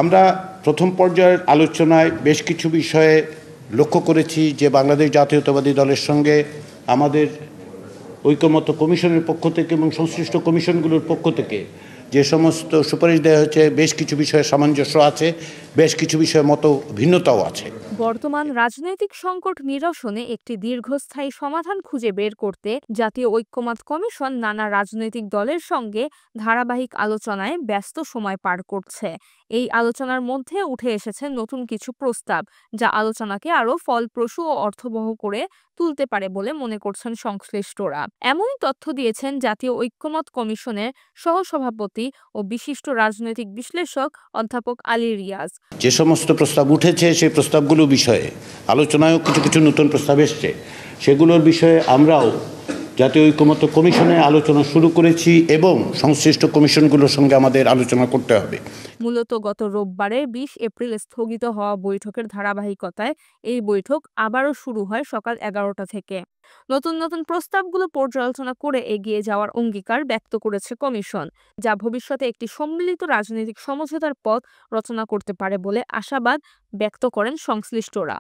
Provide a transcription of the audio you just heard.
আমরা প্রথম পর্যায়ের আলোচনায় বেশ কিছু বিষয়ে লক্ষ্য করেছি যে বাংলাদেশ জাতীয়তাবাদী দলের সঙ্গে আমাদের ঐকমত্য কমিশনের পক্ষ থেকে এবং সংশ্লিষ্ট কমিশনগুলোর পক্ষ থেকে যে সমস্ত সুপারিশ দেওয়া হয়েছে বেশ কিছু বিষয়ে সামঞ্জস্য আছে, বেশ কিছু বিষয়ে মত ভিন্নতাও আছে। বর্তমান রাজনৈতিক সংকট নিরসনে একটি দীর্ঘস্থায়ী সমাধান খুঁজে বের করতে জাতীয় ঐক্যমত্য কমিশন নানা রাজনৈতিক দলের সঙ্গে ধারাবাহিক আলোচনায় ব্যস্ত সময় পার করছে। এই আলোচনার মধ্যে উঠে এসেছে নতুন কিছু প্রস্তাব, যা আলোচনাকে আরও ফলপ্রসূ ও অর্থবহ করে তুলতে পারে বলে মনে করছেন সংশ্লিষ্টরা। এমনই তথ্য দিয়েছেন জাতীয় ঐক্যমত্য কমিশনের সহসভাপতি ও বিশিষ্ট রাজনৈতিক বিশ্লেষক অধ্যাপক আলী রিয়াজ। যে সমস্ত প্রস্তাব উঠেছে সেই প্রস্তাবগুলো বিষয়ে আলোচনায়ও কিছু কিছু নতুন প্রস্তাব এসছে, সেগুলোর বিষয়ে আমরাও জাতীয় ঐক্যমত্য কমিশনে আলোচনা শুরু করেছি এবং সংশ্লিষ্ট কমিশনগুলোর সঙ্গে আমাদের আলোচনা করতে হবে। মূলত গত রোববারে ২০ এপ্রিল স্থগিত হওয়া বৈঠকের ধারাবাহিকতায় এই বৈঠক আবারও শুরু হয় সকাল ১১টা থেকে। নতুন নতুন প্রস্তাবগুলো পর্যালোচনা করে এগিয়ে যাওয়ার অঙ্গীকার ব্যক্ত করেছে কমিশন, যা ভবিষ্যতে একটি সম্মিলিত রাজনৈতিক সমঝোতার পথ রচনা করতে পারে বলে আশাবাদ ব্যক্ত করেন সংশ্লিষ্টরা।